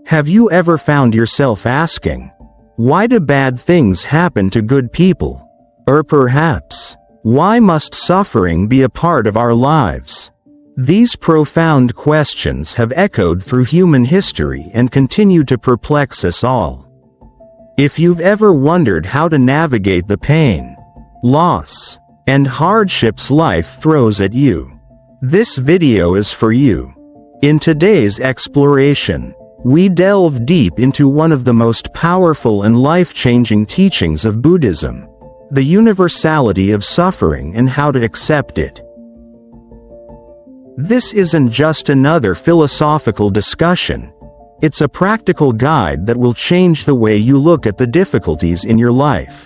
Have you ever found yourself asking, why do bad things happen to good people? Or perhaps, why must suffering be a part of our lives? These profound questions have echoed through human history and continue to perplex us all. If you've ever wondered how to navigate the pain, loss, and hardships life throws at you, this video is for you. In today's exploration, we delve deep into one of the most powerful and life-changing teachings of Buddhism, the universality of suffering and how to accept it. This isn't just another philosophical discussion. It's a practical guide that will change the way you look at the difficulties in your life.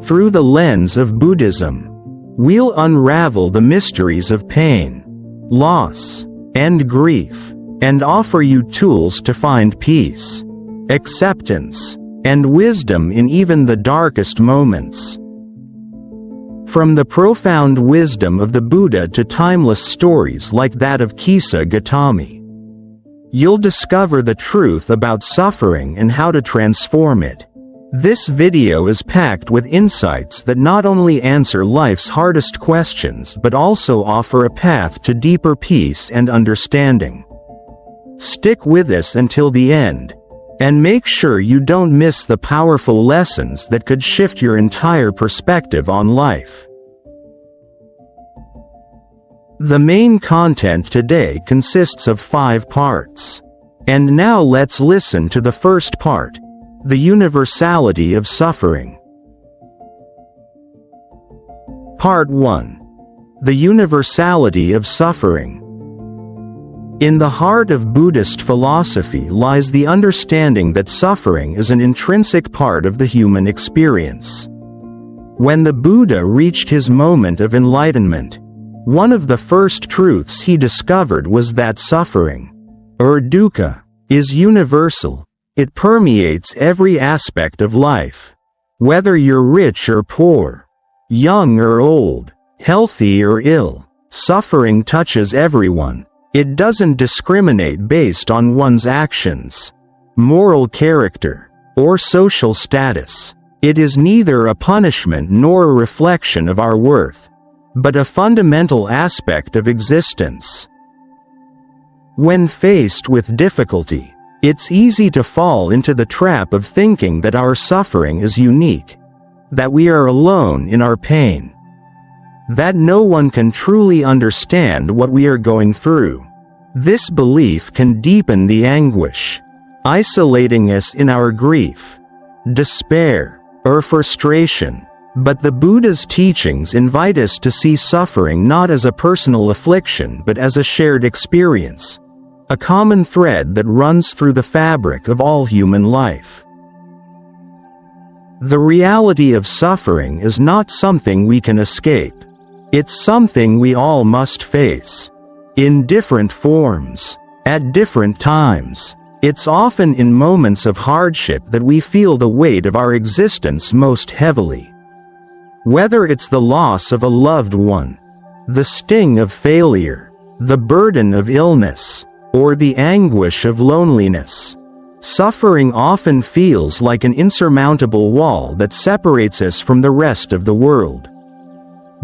Through the lens of Buddhism, we'll unravel the mysteries of pain, loss, and grief, and offer you tools to find peace, acceptance, and wisdom in even the darkest moments. From the profound wisdom of the Buddha to timeless stories like that of Kisa Gotami, you'll discover the truth about suffering and how to transform it. This video is packed with insights that not only answer life's hardest questions but also offer a path to deeper peace and understanding. Stick with us until the end, and make sure you don't miss the powerful lessons that could shift your entire perspective on life. The main content today consists of 5 parts. And now let's listen to the first part, the universality of suffering. Part 1. The universality of suffering. In the heart of Buddhist philosophy lies the understanding that suffering is an intrinsic part of the human experience. When the Buddha reached his moment of enlightenment, one of the first truths he discovered was that suffering, or dukkha, is universal. It permeates every aspect of life. Whether you're rich or poor, young or old, healthy or ill, suffering touches everyone. It doesn't discriminate based on one's actions, moral character, or social status. It is neither a punishment nor a reflection of our worth, but a fundamental aspect of existence. When faced with difficulty, it's easy to fall into the trap of thinking that our suffering is unique, that we are alone in our pain, that no one can truly understand what we are going through. This belief can deepen the anguish, isolating us in our grief, despair, or frustration. But the Buddha's teachings invite us to see suffering not as a personal affliction but as a shared experience, a common thread that runs through the fabric of all human life. The reality of suffering is not something we can escape. It's something we all must face. In different forms, at different times. It's often in moments of hardship that we feel the weight of our existence most heavily. Whether it's the loss of a loved one, the sting of failure, the burden of illness, or the anguish of loneliness, suffering often feels like an insurmountable wall that separates us from the rest of the world.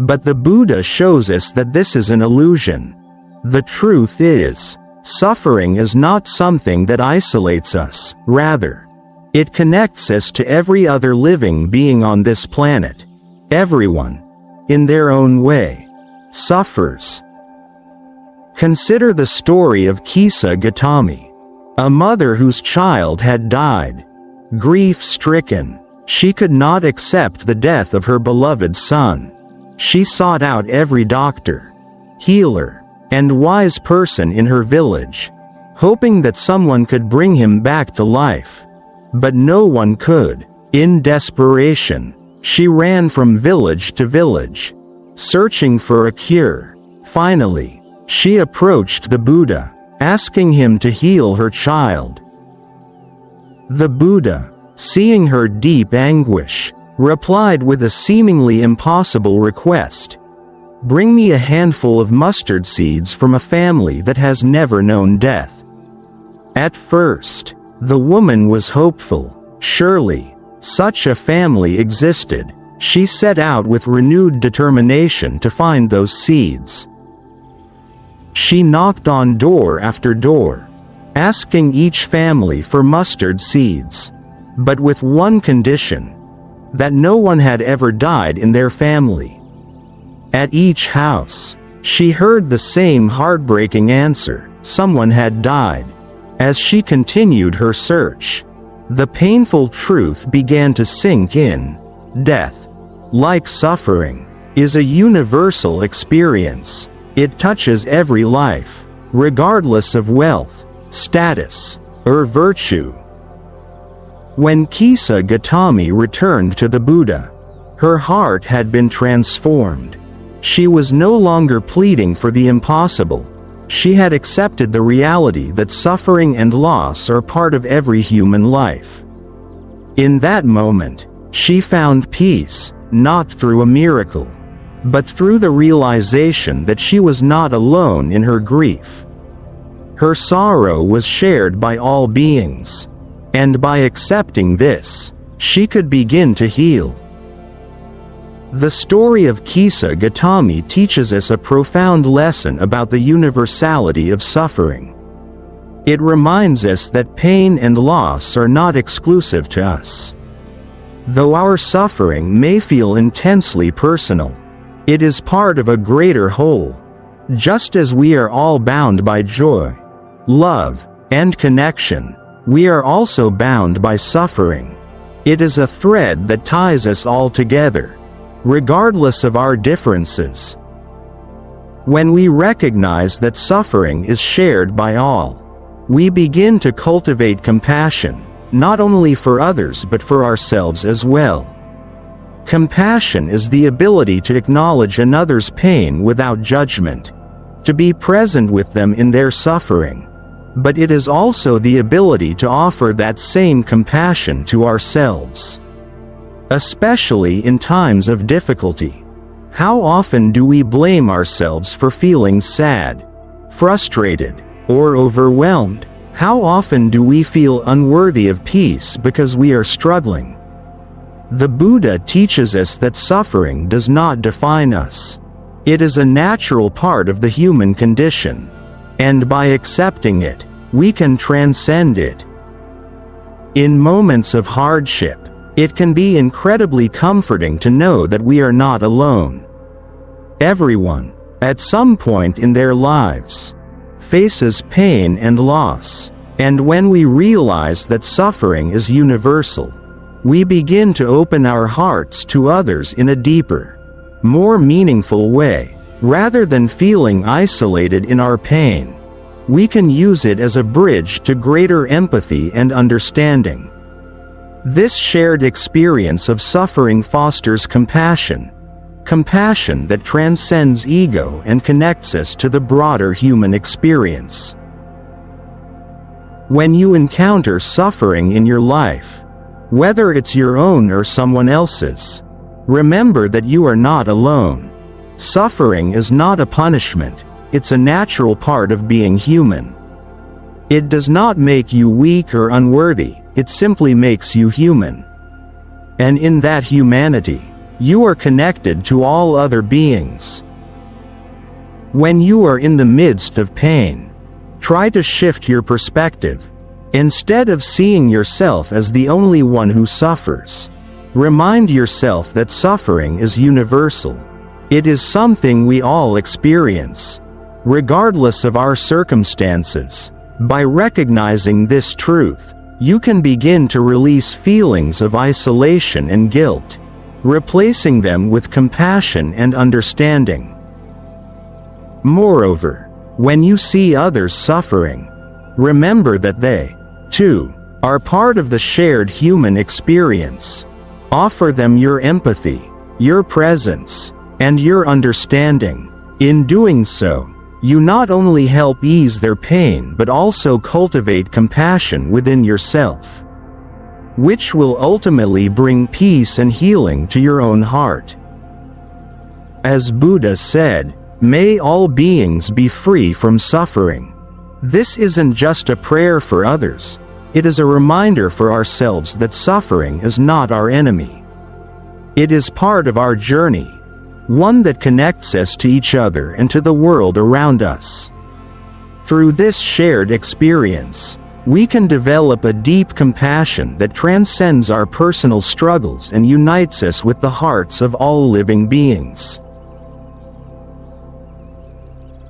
But the Buddha shows us that this is an illusion. The truth is, suffering is not something that isolates us. Rather, it connects us to every other living being on this planet. Everyone, in their own way, suffers. Consider the story of Kisa Gotami, a mother whose child had died. Grief-stricken, she could not accept the death of her beloved son. She sought out every doctor, healer, and wise person in her village, hoping that someone could bring him back to life. But no one could. In desperation, she ran from village to village, searching for a cure. Finally, she approached the Buddha, asking him to heal her child. The Buddha, seeing her deep anguish, replied with a seemingly impossible request. "Bring me a handful of mustard seeds from a family that has never known death." At first, the woman was hopeful. Surely, such a family existed. She set out with renewed determination to find those seeds. She knocked on door after door, asking each family for mustard seeds, but with one condition: that no one had ever died in their family. At each house, she heard the same heartbreaking answer: someone had died. As she continued her search, the painful truth began to sink in. Death, like suffering, is a universal experience. It touches every life, regardless of wealth, status, or virtue. When Kisa Gotami returned to the Buddha, her heart had been transformed. She was no longer pleading for the impossible. She had accepted the reality that suffering and loss are part of every human life. In that moment, she found peace, not through a miracle, but through the realization that she was not alone in her grief. Her sorrow was shared by all beings, and by accepting this, she could begin to heal. The story of Kisa Gotami teaches us a profound lesson about the universality of suffering. It reminds us that pain and loss are not exclusive to us. Though our suffering may feel intensely personal, it is part of a greater whole. Just as we are all bound by joy, love, and connection, we are also bound by suffering. It is a thread that ties us all together, regardless of our differences. When we recognize that suffering is shared by all, we begin to cultivate compassion, not only for others but for ourselves as well. Compassion is the ability to acknowledge another's pain without judgment, to be present with them in their suffering, but it is also the ability to offer that same compassion to ourselves. Especially in times of difficulty. How often do we blame ourselves for feeling sad, frustrated, or overwhelmed? How often do we feel unworthy of peace because we are struggling? The Buddha teaches us that suffering does not define us. It is a natural part of the human condition, and by accepting it, we can transcend it. In moments of hardship, it can be incredibly comforting to know that we are not alone. Everyone, at some point in their lives, faces pain and loss, and when we realize that suffering is universal, we begin to open our hearts to others in a deeper, more meaningful way. Rather than feeling isolated in our pain, we can use it as a bridge to greater empathy and understanding. This shared experience of suffering fosters compassion that transcends ego and connects us to the broader human experience. When you encounter suffering in your life, whether it's your own or someone else's, remember that you are not alone. Suffering is not a punishment, it's a natural part of being human. It does not make you weak or unworthy, it simply makes you human. And in that humanity, you are connected to all other beings. When you are in the midst of pain, try to shift your perspective. Instead of seeing yourself as the only one who suffers, remind yourself that suffering is universal. It is something we all experience, regardless of our circumstances. By recognizing this truth, you can begin to release feelings of isolation and guilt, replacing them with compassion and understanding. Moreover, when you see others suffering, remember that they, too, are part of the shared human experience. Offer them your empathy, your presence, and your understanding. In doing so, you not only help ease their pain but also cultivate compassion within yourself, which will ultimately bring peace and healing to your own heart. As Buddha said, "May all beings be free from suffering." This isn't just a prayer for others, it is a reminder for ourselves that suffering is not our enemy. It is part of our journey, one that connects us to each other and to the world around us. Through this shared experience, we can develop a deep compassion that transcends our personal struggles and unites us with the hearts of all living beings.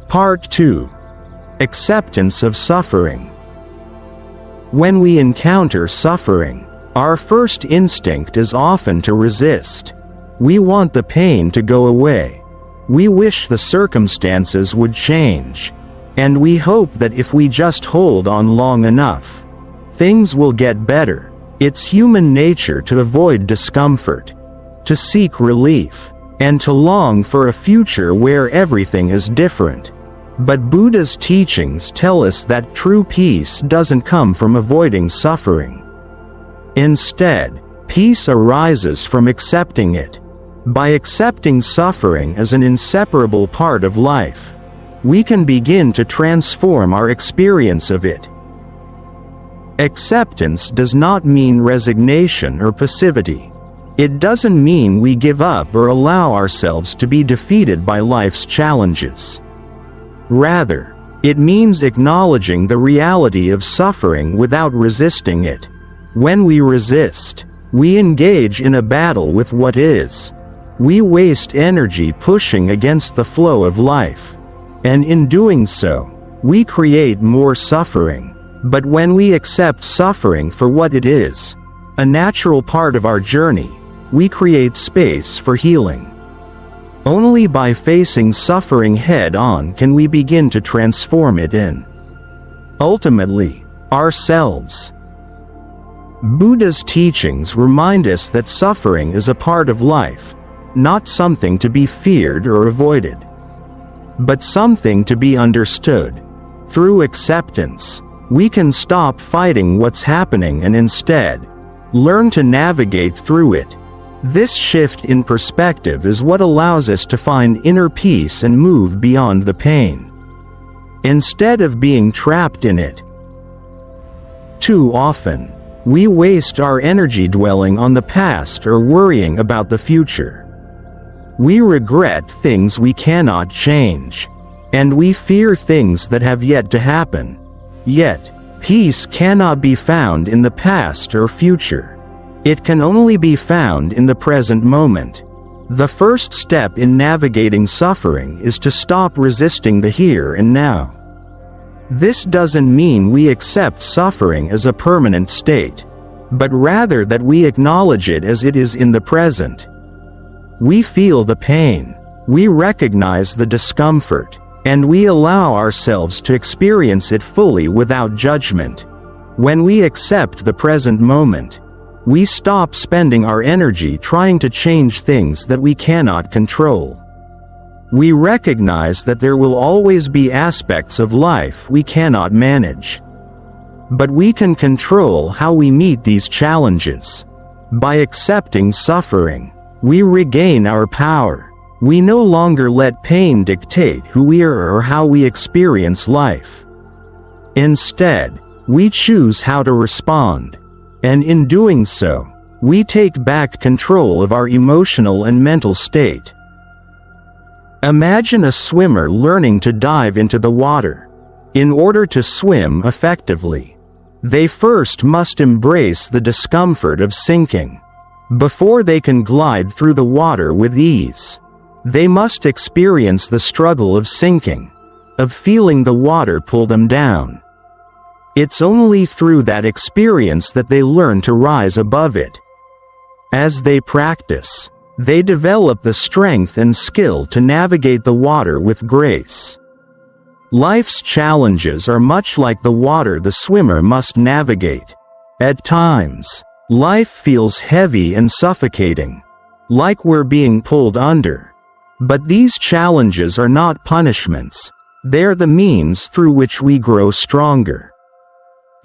Part 2. Acceptance of suffering. When we encounter suffering, our first instinct is often to resist. We want the pain to go away. We wish the circumstances would change. And we hope that if we just hold on long enough, things will get better. It's human nature to avoid discomfort, to seek relief, and to long for a future where everything is different. But Buddha's teachings tell us that true peace doesn't come from avoiding suffering. Instead, peace arises from accepting it. By accepting suffering as an inseparable part of life, we can begin to transform our experience of it. Acceptance does not mean resignation or passivity. It doesn't mean we give up or allow ourselves to be defeated by life's challenges. Rather, it means acknowledging the reality of suffering without resisting it. When we resist, we engage in a battle with what is. We waste energy pushing against the flow of life. And in doing so, we create more suffering. But when we accept suffering for what it is, a natural part of our journey, we create space for healing. Only by facing suffering head-on can we begin to transform it in, ultimately, ourselves. Buddha's teachings remind us that suffering is a part of life, not something to be feared or avoided, but something to be understood. Through acceptance, we can stop fighting what's happening and instead, learn to navigate through it. This shift in perspective is what allows us to find inner peace and move beyond the pain, instead of being trapped in it. Too often, we waste our energy dwelling on the past or worrying about the future. We regret things we cannot change, and we fear things that have yet to happen. Yet, peace cannot be found in the past or future. It can only be found in the present moment. The first step in navigating suffering is to stop resisting the here and now. This doesn't mean we accept suffering as a permanent state, but rather that we acknowledge it as it is in the present. We feel the pain, we recognize the discomfort, and we allow ourselves to experience it fully without judgment. When we accept the present moment, we stop spending our energy trying to change things that we cannot control. We recognize that there will always be aspects of life we cannot manage. But we can control how we meet these challenges. By accepting suffering, we regain our power. We no longer let pain dictate who we are or how we experience life. Instead, we choose how to respond. And in doing so, we take back control of our emotional and mental state. Imagine a swimmer learning to dive into the water. In order to swim effectively, they first must embrace the discomfort of sinking. Before they can glide through the water with ease, they must experience the struggle of sinking, of feeling the water pull them down. It's only through that experience that they learn to rise above it. As they practice, they develop the strength and skill to navigate the water with grace. Life's challenges are much like the water the swimmer must navigate. At times, life feels heavy and suffocating, like we're being pulled under. But these challenges are not punishments, they're the means through which we grow stronger.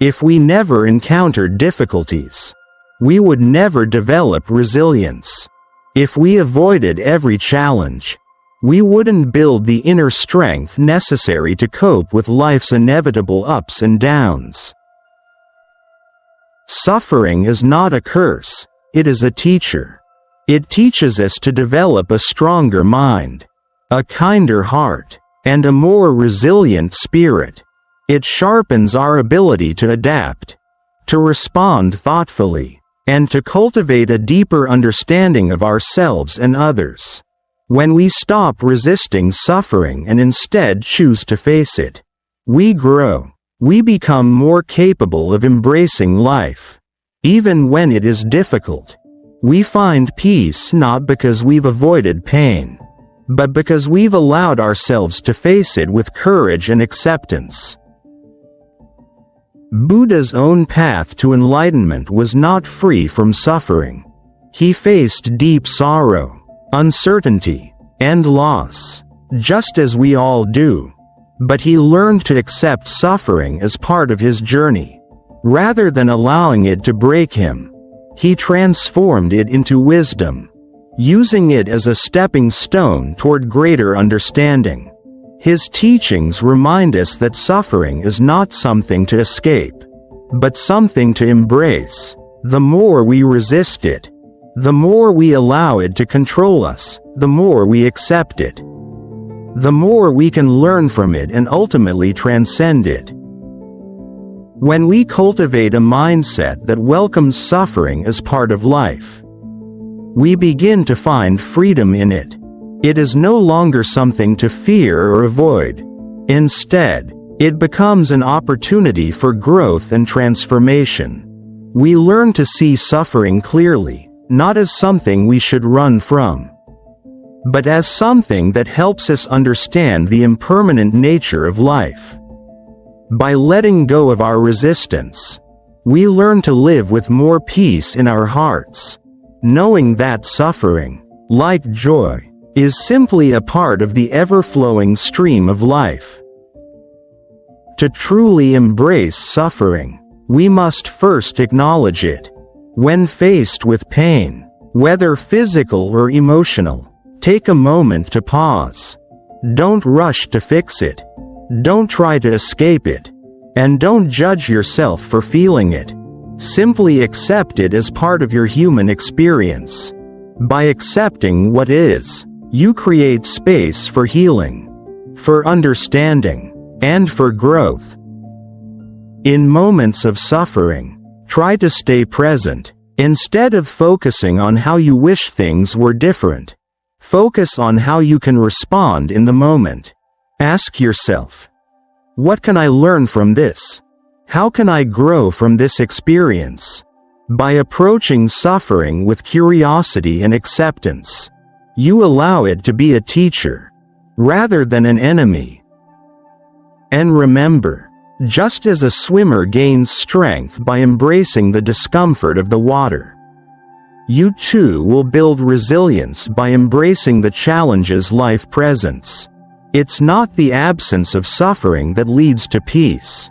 If we never encountered difficulties, we would never develop resilience. If we avoided every challenge, we wouldn't build the inner strength necessary to cope with life's inevitable ups and downs. Suffering is not a curse, it is a teacher. It teaches us to develop a stronger mind, a kinder heart, and a more resilient spirit. It sharpens our ability to adapt, to respond thoughtfully, and to cultivate a deeper understanding of ourselves and others. When we stop resisting suffering and instead choose to face it, we grow. We become more capable of embracing life. Even when it is difficult, we find peace not because we've avoided pain, but because we've allowed ourselves to face it with courage and acceptance. Buddha's own path to enlightenment was not free from suffering. He faced deep sorrow, uncertainty, and loss, just as we all do. But he learned to accept suffering as part of his journey. Rather than allowing it to break him, he transformed it into wisdom, using it as a stepping stone toward greater understanding. His teachings remind us that suffering is not something to escape, but something to embrace. The more we resist it, the more we allow it to control us, the more we accept it, the more we can learn from it and ultimately transcend it. When we cultivate a mindset that welcomes suffering as part of life, we begin to find freedom in it. It is no longer something to fear or avoid. Instead, it becomes an opportunity for growth and transformation. We learn to see suffering clearly, not as something we should run from, but as something that helps us understand the impermanent nature of life. By letting go of our resistance, we learn to live with more peace in our hearts, knowing that suffering, like joy, is simply a part of the ever-flowing stream of life. To truly embrace suffering, we must first acknowledge it. When faced with pain, whether physical or emotional, take a moment to pause. Don't rush to fix it. Don't try to escape it. And don't judge yourself for feeling it. Simply accept it as part of your human experience. By accepting what is, you create space for healing, for understanding, and for growth. In moments of suffering, try to stay present. Instead of focusing on how you wish things were different, focus on how you can respond in the moment. Ask yourself, what can I learn from this? How can I grow from this experience? By approaching suffering with curiosity and acceptance, you allow it to be a teacher, rather than an enemy. And remember, just as a swimmer gains strength by embracing the discomfort of the water, you too will build resilience by embracing the challenges life presents. It's not the absence of suffering that leads to peace,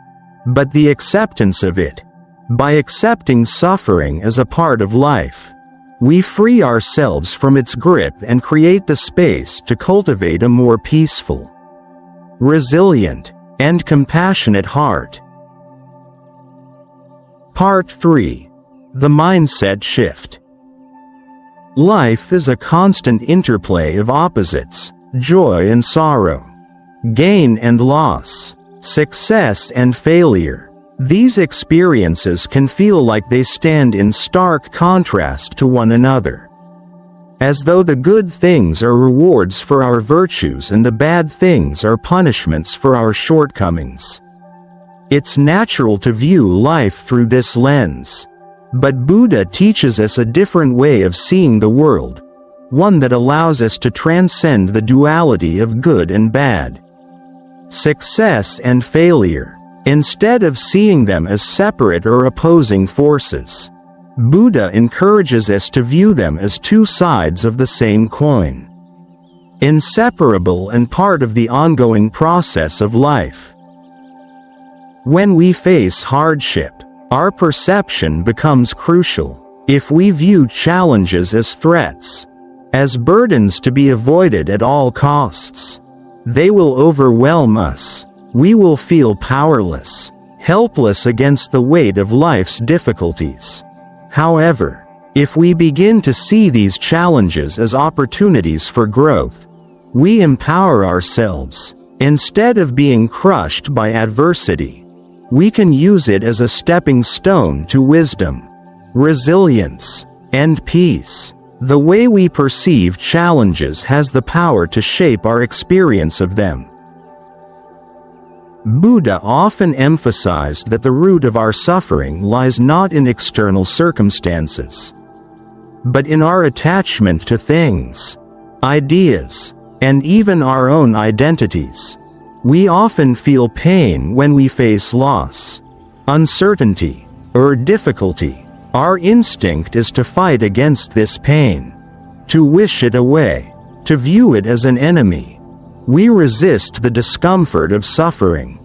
but the acceptance of it. By accepting suffering as a part of life, we free ourselves from its grip and create the space to cultivate a more peaceful, resilient, and compassionate heart. Part 3. The Mindset Shift. Life is a constant interplay of opposites, joy and sorrow, gain and loss, success and failure. These experiences can feel like they stand in stark contrast to one another, as though the good things are rewards for our virtues and the bad things are punishments for our shortcomings. It's natural to view life through this lens, but Buddha teaches us a different way of seeing the world, one that allows us to transcend the duality of good and bad, success and failure. Instead of seeing them as separate or opposing forces, Buddha encourages us to view them as two sides of the same coin, inseparable and part of the ongoing process of life. When we face hardship, our perception becomes crucial. If we view challenges as threats, as burdens to be avoided at all costs. They will overwhelm us. We will feel powerless, helpless against the weight of life's difficulties. However, if we begin to see these challenges as opportunities for growth, we empower ourselves. Instead of being crushed by adversity, we can use it as a stepping stone to wisdom, resilience, and peace. The way we perceive challenges has the power to shape our experience of them. Buddha often emphasized that the root of our suffering lies not in external circumstances, but in our attachment to things, ideas, and even our own identities. We often feel pain when we face loss, uncertainty, or difficulty. Our instinct is to fight against this pain, to wish it away, to view it as an enemy. We resist the discomfort of suffering,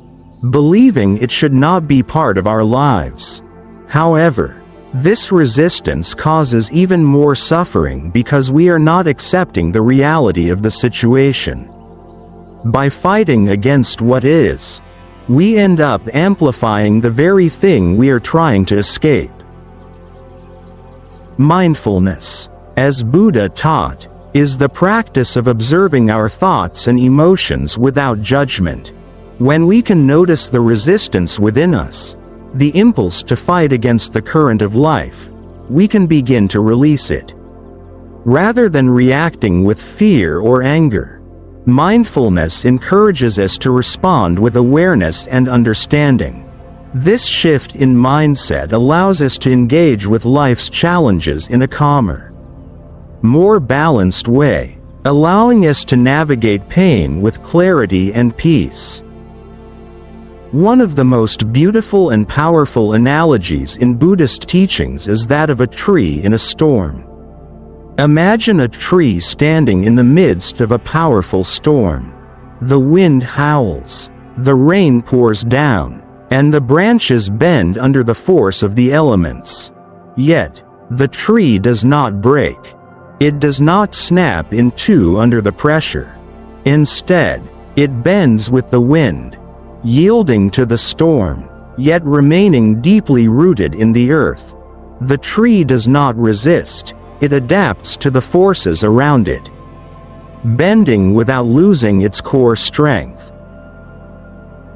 believing it should not be part of our lives. However, this resistance causes even more suffering because we are not accepting the reality of the situation. By fighting against what is, we end up amplifying the very thing we are trying to escape. Mindfulness, as Buddha taught, is the practice of observing our thoughts and emotions without judgment. When we can notice the resistance within us, the impulse to fight against the current of life, we can begin to release it. Rather than reacting with fear or anger, mindfulness encourages us to respond with awareness and understanding. This shift in mindset allows us to engage with life's challenges in a calmer, more balanced way, allowing us to navigate pain with clarity and peace. One of the most beautiful and powerful analogies in Buddhist teachings is that of a tree in a storm. Imagine a tree standing in the midst of a powerful storm. The wind howls, the rain pours down, and the branches bend under the force of the elements. Yet, the tree does not break. It does not snap in two under the pressure. Instead, it bends with the wind, yielding to the storm, yet remaining deeply rooted in the earth. The tree does not resist, it adapts to the forces around it, bending without losing its core strength.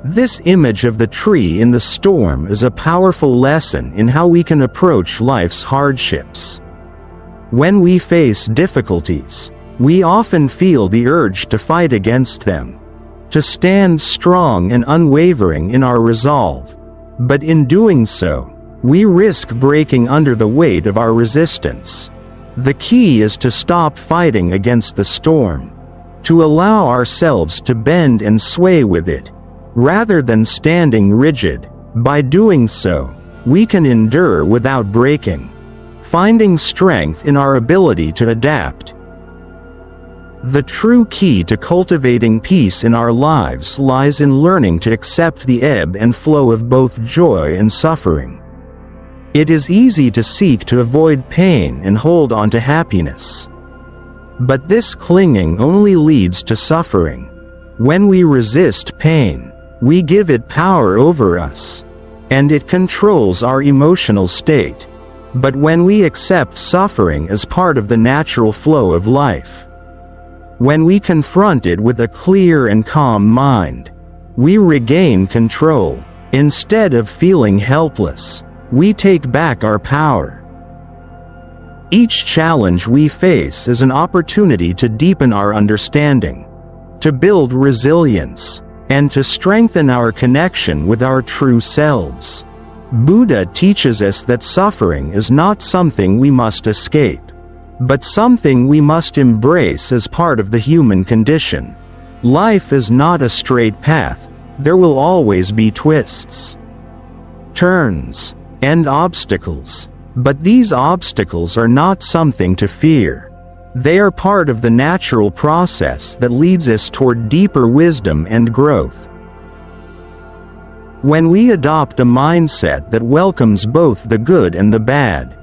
This image of the tree in the storm is a powerful lesson in how we can approach life's hardships. When we face difficulties, we often feel the urge to fight against them, to stand strong and unwavering in our resolve. But in doing so, we risk breaking under the weight of our resistance. The key is to stop fighting against the storm, to allow ourselves to bend and sway with it, rather than standing rigid. By doing so, we can endure without breaking, finding strength in our ability to adapt. The true key to cultivating peace in our lives lies in learning to accept the ebb and flow of both joy and suffering. It is easy to seek to avoid pain and hold on to happiness. But this clinging only leads to suffering. When we resist pain, we give it power over us, and it controls our emotional state. But when we accept suffering as part of the natural flow of life, when we confront it with a clear and calm mind, we regain control. Instead of feeling helpless, we take back our power. Each challenge we face is an opportunity to deepen our understanding, to build resilience, and to strengthen our connection with our true selves. Buddha teaches us that suffering is not something we must escape, but something we must embrace as part of the human condition. Life is not a straight path. There will always be twists, turns, and obstacles. But these obstacles are not something to fear. They are part of the natural process that leads us toward deeper wisdom and growth. When we adopt a mindset that welcomes both the good and the bad,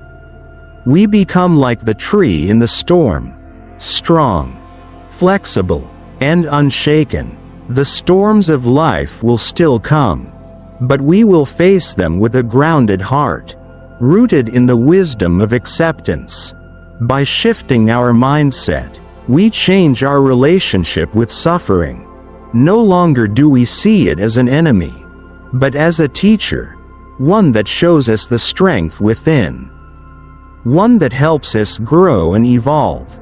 we become like the tree in the storm, strong, flexible, and unshaken. The storms of life will still come, but we will face them with a grounded heart, rooted in the wisdom of acceptance. By shifting our mindset, we change our relationship with suffering. No longer do we see it as an enemy, but as a teacher, one that shows us the strength within, one that helps us grow and evolve.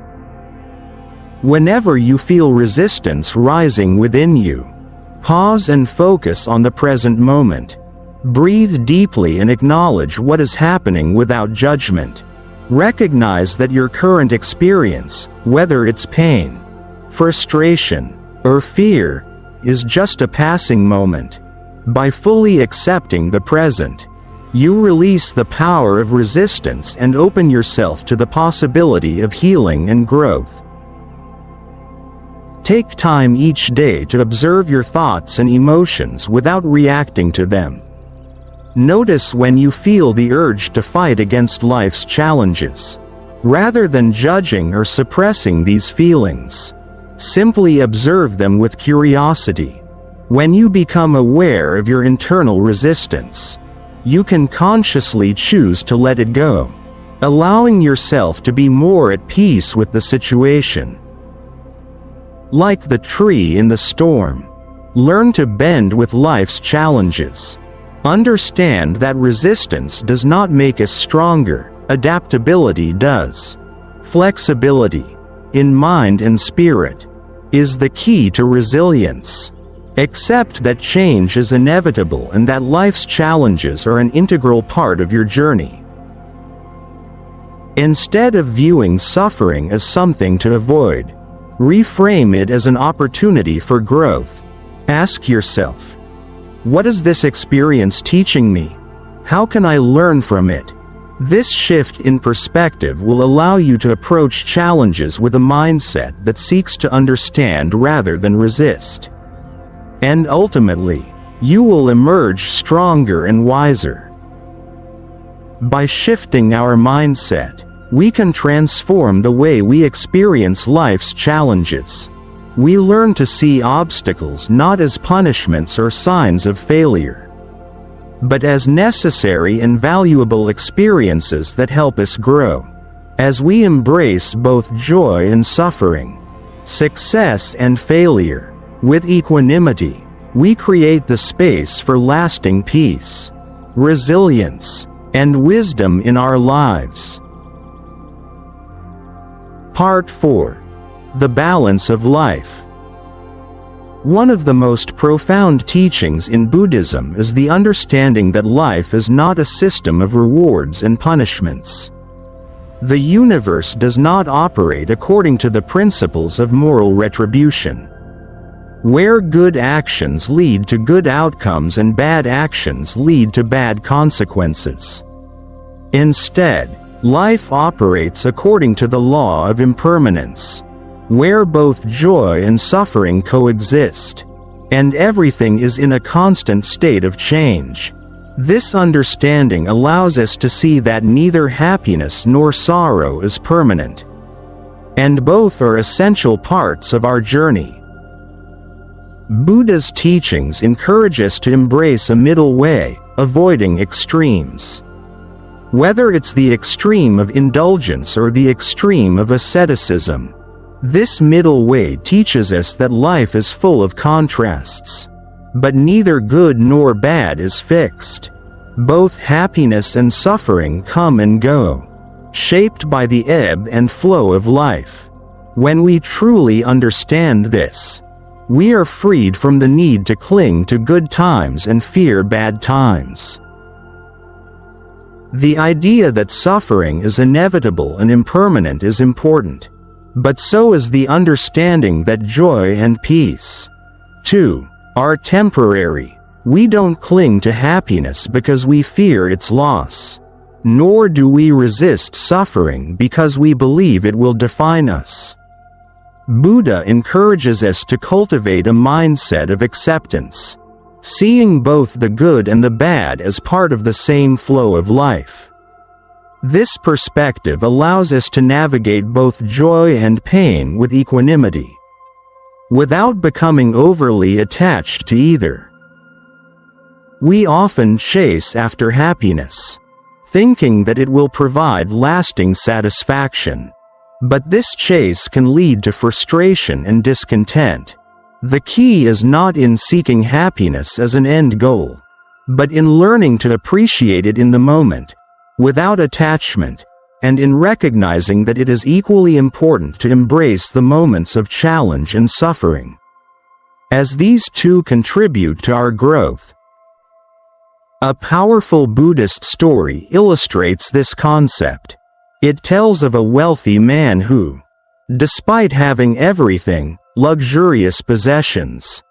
Whenever you feel resistance rising within you, pause and focus on the present moment. Breathe deeply and acknowledge what is happening without judgment. Recognize that your current experience, whether it's pain, frustration, or fear, is just a passing moment. By fully accepting the present, you release the power of resistance and open yourself to the possibility of healing and growth. Take time each day to observe your thoughts and emotions without reacting to them. Notice when you feel the urge to fight against life's challenges. Rather than judging or suppressing these feelings, simply observe them with curiosity. When you become aware of your internal resistance, you can consciously choose to let it go, allowing yourself to be more at peace with the situation. Like the tree in the storm, learn to bend with life's challenges. Understand that resistance does not make us stronger, adaptability does. Flexibility, in mind and spirit, is the key to resilience. Accept that change is inevitable and that life's challenges are an integral part of your journey. Instead of viewing suffering as something to avoid, reframe it as an opportunity for growth. Ask yourself, what is this experience teaching me? How can I learn from it? This shift in perspective will allow you to approach challenges with a mindset that seeks to understand rather than resist. And ultimately, you will emerge stronger and wiser. By shifting our mindset, we can transform the way we experience life's challenges. We learn to see obstacles not as punishments or signs of failure, but as necessary and valuable experiences that help us grow. As we embrace both joy and suffering, success and failure, with equanimity, we create the space for lasting peace, resilience, and wisdom in our lives. Part 4. The Balance of Life. One of the most profound teachings in Buddhism is the understanding that life is not a system of rewards and punishments. The universe does not operate according to the principles of moral retribution, where good actions lead to good outcomes and bad actions lead to bad consequences. Instead, life operates according to the law of impermanence, where both joy and suffering coexist, and everything is in a constant state of change. This understanding allows us to see that neither happiness nor sorrow is permanent, and both are essential parts of our journey. Buddha's teachings encourage us to embrace a middle way, avoiding extremes. Whether it's the extreme of indulgence or the extreme of asceticism, this middle way teaches us that life is full of contrasts. But neither good nor bad is fixed. Both happiness and suffering come and go, shaped by the ebb and flow of life. When we truly understand this, we are freed from the need to cling to good times and fear bad times. The idea that suffering is inevitable and impermanent is important, but so is the understanding that joy and peace, too, are temporary. We don't cling to happiness because we fear its loss, nor do we resist suffering because we believe it will define us. Buddha encourages us to cultivate a mindset of acceptance, seeing both the good and the bad as part of the same flow of life. This perspective allows us to navigate both joy and pain with equanimity, without becoming overly attached to either. We often chase after happiness, thinking that it will provide lasting satisfaction. But this chase can lead to frustration and discontent. The key is not in seeking happiness as an end goal, but in learning to appreciate it in the moment, without attachment, and in recognizing that it is equally important to embrace the moments of challenge and suffering, as these two contribute to our growth. A powerful Buddhist story illustrates this concept. It tells of a wealthy man who, despite having everything, luxurious possessions,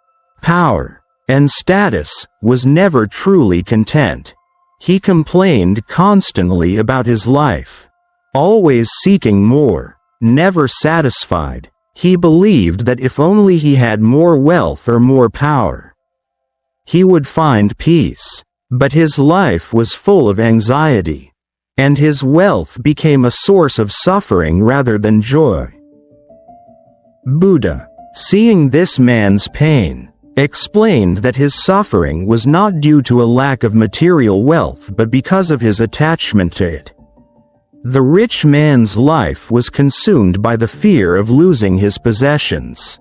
power, and status, was never truly content. He complained constantly about his life, always seeking more, never satisfied. He believed that if only he had more wealth or more power, he would find peace. But his life was full of anxiety, and his wealth became a source of suffering rather than joy. Buddha, seeing this man's pain, explained that his suffering was not due to a lack of material wealth but because of his attachment to it. The rich man's life was consumed by the fear of losing his possessions.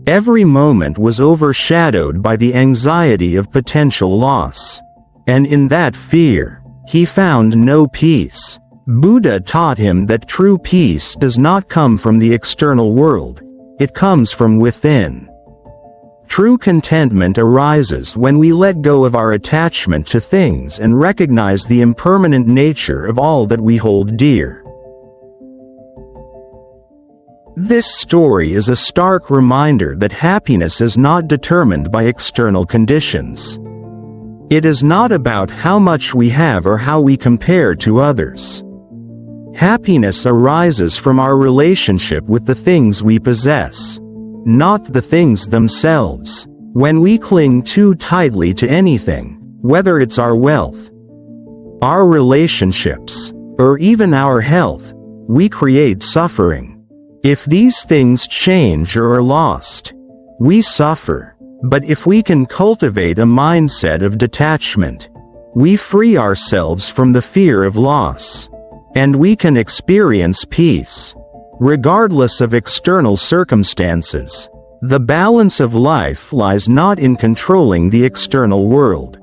Every moment was overshadowed by the anxiety of potential loss, and in that fear, he found no peace. Buddha taught him that true peace does not come from the external world, it comes from within. True contentment arises when we let go of our attachment to things and recognize the impermanent nature of all that we hold dear. This story is a stark reminder that happiness is not determined by external conditions. It is not about how much we have or how we compare to others. Happiness arises from our relationship with the things we possess, not the things themselves. When we cling too tightly to anything, whether it's our wealth, our relationships, or even our health, we create suffering. If these things change or are lost, we suffer. But if we can cultivate a mindset of detachment, we free ourselves from the fear of loss, and we can experience peace, regardless of external circumstances. The balance of life lies not in controlling the external world,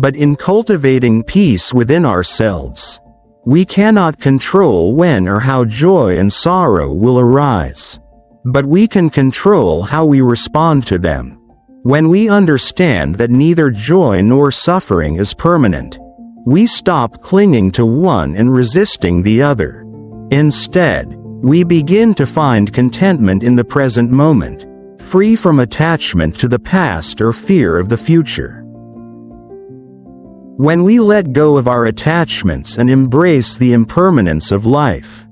but in cultivating peace within ourselves. We cannot control when or how joy and sorrow will arise, but we can control how we respond to them. When we understand that neither joy nor suffering is permanent, we stop clinging to one and resisting the other. Instead, we begin to find contentment in the present moment, free from attachment to the past or fear of the future. When we let go of our attachments and embrace the impermanence of life,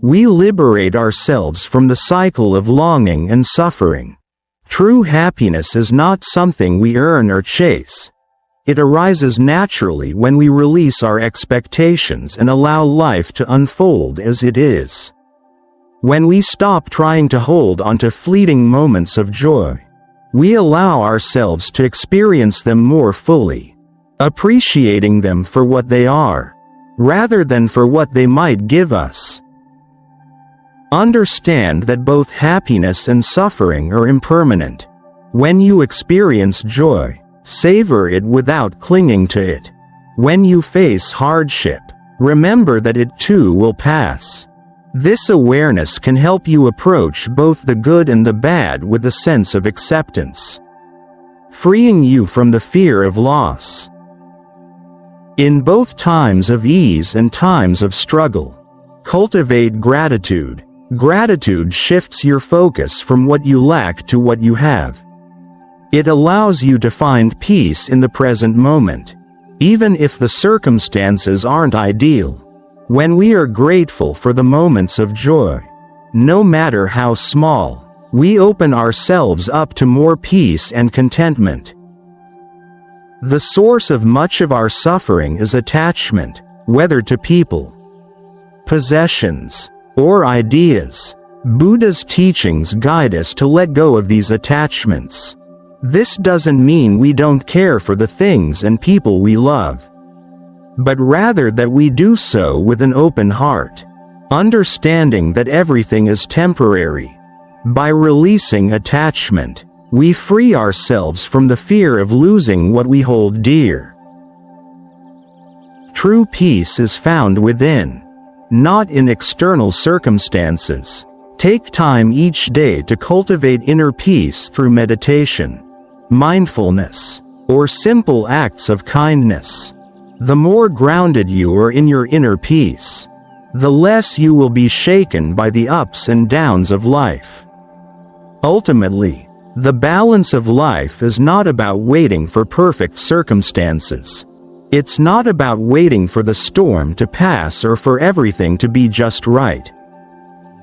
we liberate ourselves from the cycle of longing and suffering. True happiness is not something we earn or chase. It arises naturally when we release our expectations and allow life to unfold as it is. When we stop trying to hold onto fleeting moments of joy, we allow ourselves to experience them more fully, appreciating them for what they are, rather than for what they might give us. Understand that both happiness and suffering are impermanent. When you experience joy, savor it without clinging to it. When you face hardship, remember that it too will pass. This awareness can help you approach both the good and the bad with a sense of acceptance, freeing you from the fear of loss. In both times of ease and times of struggle, cultivate gratitude. Gratitude shifts your focus from what you lack to what you have. It allows you to find peace in the present moment, even if the circumstances aren't ideal. When we are grateful for the moments of joy, no matter how small, we open ourselves up to more peace and contentment. The source of much of our suffering is attachment, whether to people, possessions, or ideas. Buddha's teachings guide us to let go of these attachments. This doesn't mean we don't care for the things and people we love, but rather that we do so with an open heart, understanding that everything is temporary. By releasing attachment, we free ourselves from the fear of losing what we hold dear. True peace is found within, not in external circumstances. Take time each day to cultivate inner peace through meditation, mindfulness, or simple acts of kindness. The more grounded you are in your inner peace, the less you will be shaken by the ups and downs of life. Ultimately, the balance of life is not about waiting for perfect circumstances. It's not about waiting for the storm to pass or for everything to be just right.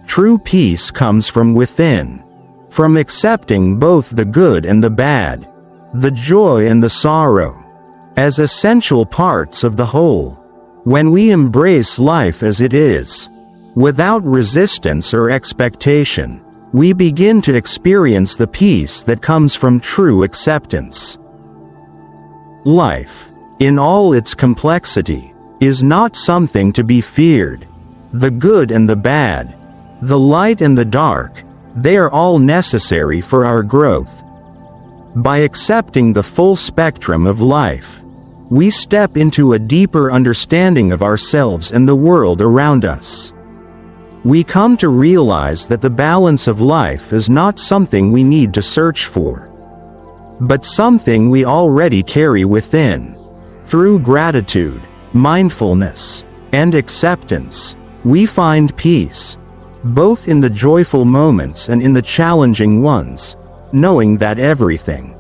True peace comes from within, from accepting both the good and the bad, the joy and the sorrow, as essential parts of the whole. When we embrace life as it is, without resistance or expectation, we begin to experience the peace that comes from true acceptance. Life, in all its complexity, is not something to be feared. The good and the bad, the light and the dark, they are all necessary for our growth. By accepting the full spectrum of life, we step into a deeper understanding of ourselves and the world around us. We come to realize that the balance of life is not something we need to search for, but something we already carry within. Through gratitude, mindfulness, and acceptance, we find peace, both in the joyful moments and in the challenging ones, knowing that everything,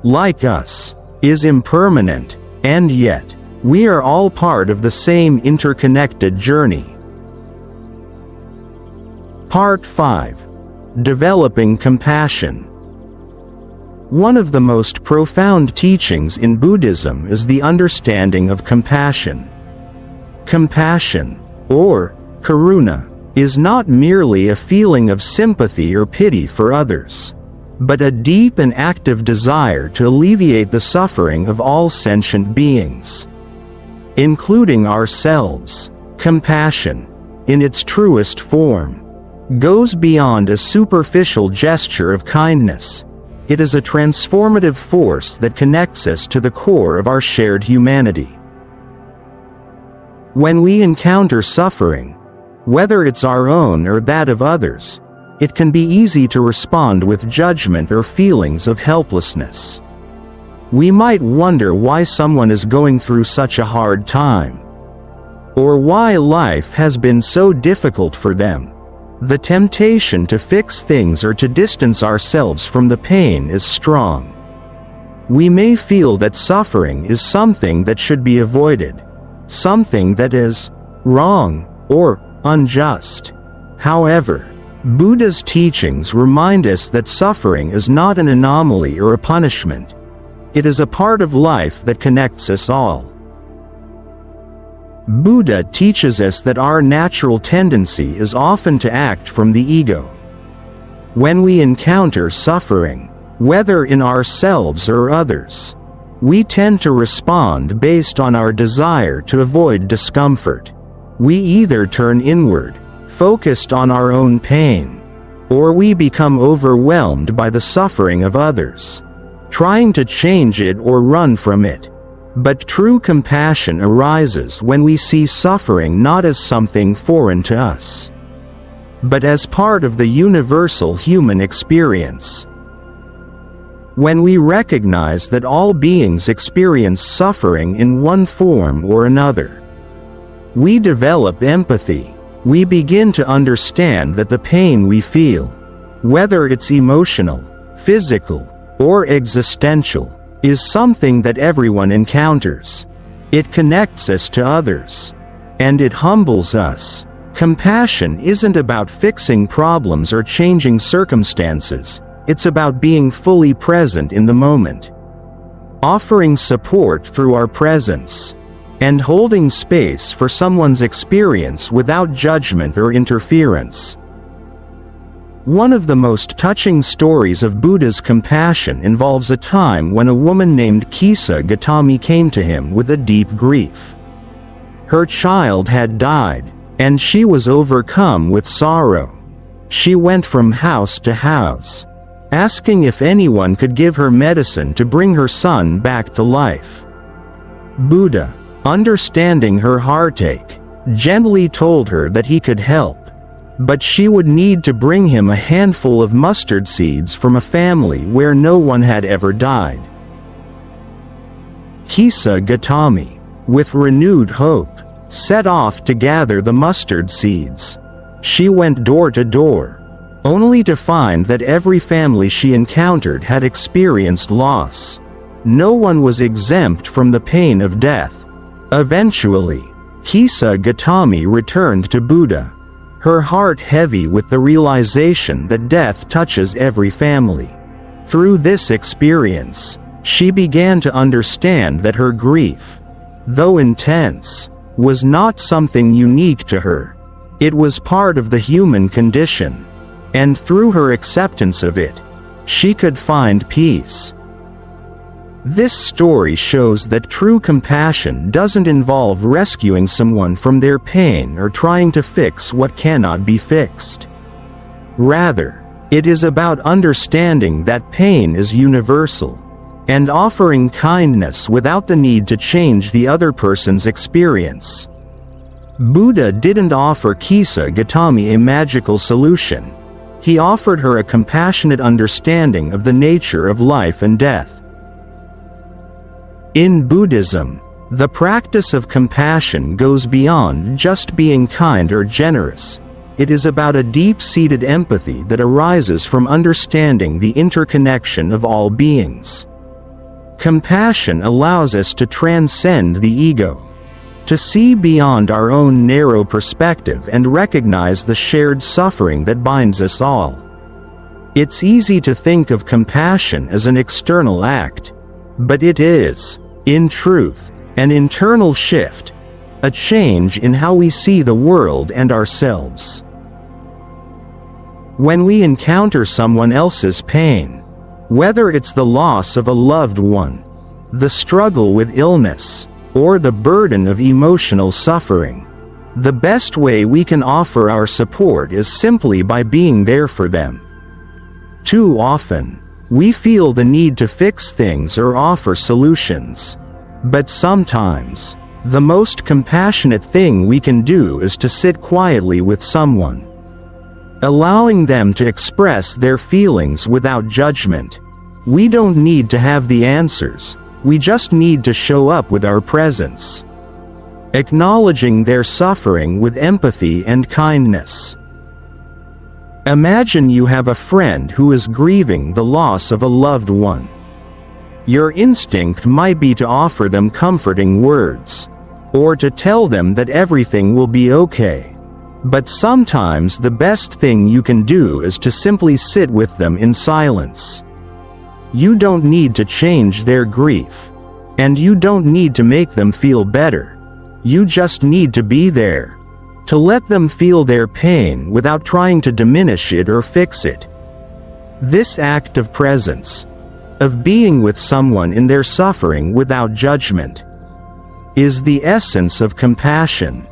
like us, is impermanent, and yet, we are all part of the same interconnected journey. Part 5. Developing Compassion. One of the most profound teachings in Buddhism is the understanding of compassion. Compassion, or karuna, is not merely a feeling of sympathy or pity for others, but a deep and active desire to alleviate the suffering of all sentient beings, including ourselves. Compassion, in its truest form, goes beyond a superficial gesture of kindness. It is a transformative force that connects us to the core of our shared humanity. When we encounter suffering, whether it's our own or that of others, it can be easy to respond with judgment or feelings of helplessness. We might wonder why someone is going through such a hard time, or why life has been so difficult for them. The temptation to fix things or to distance ourselves from the pain is strong. We may feel that suffering is something that should be avoided, something that is wrong or unjust. However, Buddha's teachings remind us that suffering is not an anomaly or a punishment. It is a part of life that connects us all. Buddha teaches us that our natural tendency is often to act from the ego. When we encounter suffering, whether in ourselves or others, we tend to respond based on our desire to avoid discomfort. We either turn inward, focused on our own pain, or we become overwhelmed by the suffering of others, trying to change it or run from it. But true compassion arises when we see suffering not as something foreign to us, but as part of the universal human experience. When we recognize that all beings experience suffering in one form or another, we develop empathy. We begin to understand that the pain we feel, whether it's emotional, physical, or existential, is something that everyone encounters. It connects us to others, and it humbles us. Compassion isn't about fixing problems or changing circumstances. It's about being fully present in the moment, offering support through our presence, and holding space for someone's experience without judgment or interference. One of the most touching stories of Buddha's compassion involves a time when a woman named Kisa Gotami came to him with a deep grief. Her child had died, and she was overcome with sorrow. She went from house to house, asking if anyone could give her medicine to bring her son back to life. Buddha, understanding her heartache, gently told her that he could help, but she would need to bring him a handful of mustard seeds from a family where no one had ever died. Kisa Gotami, with renewed hope, set off to gather the mustard seeds. She went door to door, only to find that every family she encountered had experienced loss. No one was exempt from the pain of death. Eventually, Kisa Gotami returned to Buddha, her heart heavy with the realization that death touches every family. Through this experience, she began to understand that her grief, though intense, was not something unique to her. It was part of the human condition, and through her acceptance of it, she could find peace. This story shows that true compassion doesn't involve rescuing someone from their pain or trying to fix what cannot be fixed. Rather, it is about understanding that pain is universal, and offering kindness without the need to change the other person's experience. Buddha didn't offer Kisa Gotami a magical solution. He offered her a compassionate understanding of the nature of life and death. In Buddhism, the practice of compassion goes beyond just being kind or generous. It is about a deep-seated empathy that arises from understanding the interconnection of all beings. Compassion allows us to transcend the ego, to see beyond our own narrow perspective and recognize the shared suffering that binds us all. It's easy to think of compassion as an external act, but it is, in truth, an internal shift, a change in how we see the world and ourselves. When we encounter someone else's pain, whether it's the loss of a loved one, the struggle with illness, or the burden of emotional suffering, the best way we can offer our support is simply by being there for them. Too often, we feel the need to fix things or offer solutions. But sometimes, the most compassionate thing we can do is to sit quietly with someone, allowing them to express their feelings without judgment. We don't need to have the answers, we just need to show up with our presence, acknowledging their suffering with empathy and kindness. Imagine you have a friend who is grieving the loss of a loved one. Your instinct might be to offer them comforting words, or to tell them that everything will be okay. But sometimes the best thing you can do is to simply sit with them in silence. You don't need to change their grief, and you don't need to make them feel better. You just need to be there, to let them feel their pain without trying to diminish it or fix it. This act of presence, of being with someone in their suffering without judgment, is the essence of compassion.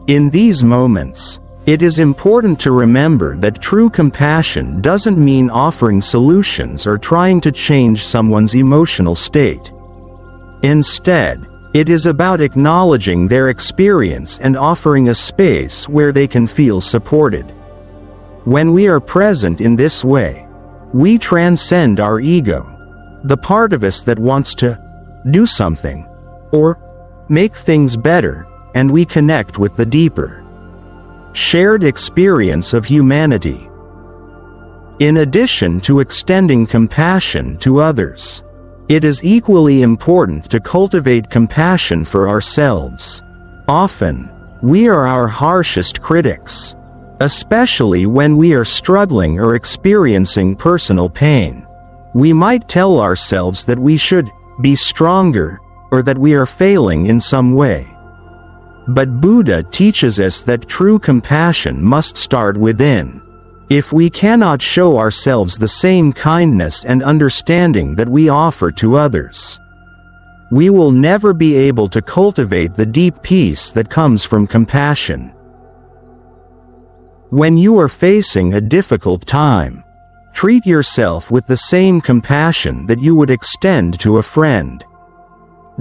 In these moments, it is important to remember that true compassion doesn't mean offering solutions or trying to change someone's emotional state. Instead, it is about acknowledging their experience and offering a space where they can feel supported. When we are present in this way, we transcend our ego, the part of us that wants to do something or make things better, and we connect with the deeper, shared experience of humanity. In addition to extending compassion to others, it is equally important to cultivate compassion for ourselves. Often, we are our harshest critics, especially when we are struggling or experiencing personal pain. We might tell ourselves that we should be stronger, or that we are failing in some way. But Buddha teaches us that true compassion must start within. If we cannot show ourselves the same kindness and understanding that we offer to others, we will never be able to cultivate the deep peace that comes from compassion. When you are facing a difficult time, treat yourself with the same compassion that you would extend to a friend.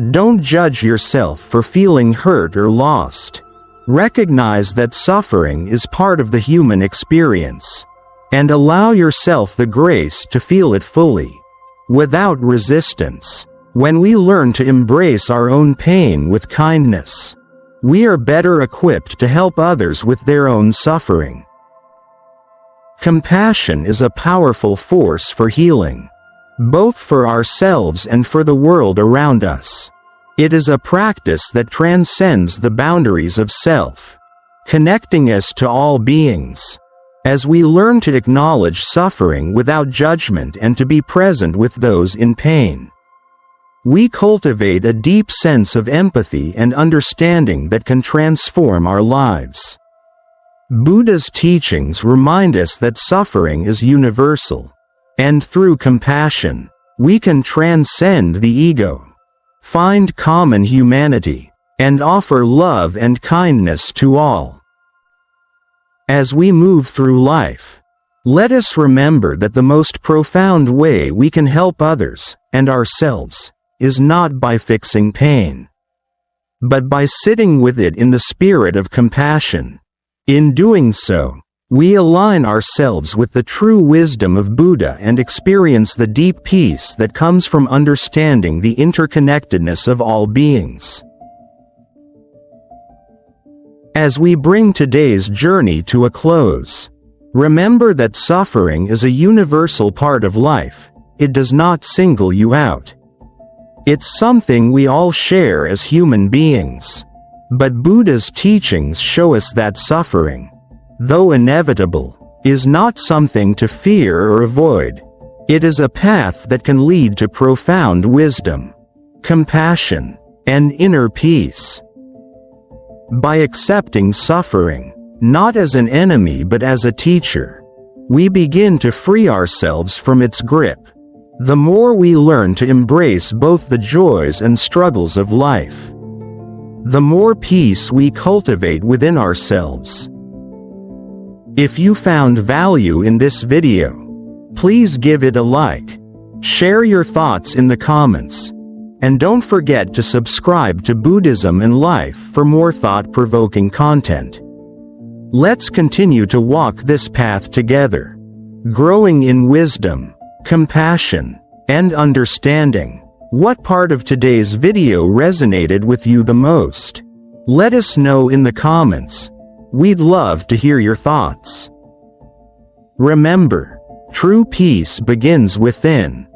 Don't judge yourself for feeling hurt or lost. Recognize that suffering is part of the human experience, and allow yourself the grace to feel it fully, without resistance. When we learn to embrace our own pain with kindness, we are better equipped to help others with their own suffering. Compassion is a powerful force for healing, both for ourselves and for the world around us. It is a practice that transcends the boundaries of self, connecting us to all beings. As we learn to acknowledge suffering without judgment and to be present with those in pain, we cultivate a deep sense of empathy and understanding that can transform our lives. Buddha's teachings remind us that suffering is universal, and through compassion, we can transcend the ego, find common humanity, and offer love and kindness to all. As we move through life, let us remember that the most profound way we can help others, and ourselves, is not by fixing pain, but by sitting with it in the spirit of compassion. In doing so, we align ourselves with the true wisdom of Buddha and experience the deep peace that comes from understanding the interconnectedness of all beings. As we bring today's journey to a close, remember that suffering is a universal part of life. It does not single you out. It's something we all share as human beings. But Buddha's teachings show us that suffering, though inevitable, is not something to fear or avoid. It is a path that can lead to profound wisdom, compassion, and inner peace. By accepting suffering, not as an enemy but as a teacher, we begin to free ourselves from its grip. The more we learn to embrace both the joys and struggles of life, the more peace we cultivate within ourselves. If you found value in this video, please give it a like, share your thoughts in the comments, and don't forget to subscribe to Buddhism and Life for more thought-provoking content. Let's continue to walk this path together, growing in wisdom, compassion, and understanding. What part of today's video resonated with you the most? Let us know in the comments. We'd love to hear your thoughts. Remember, true peace begins within.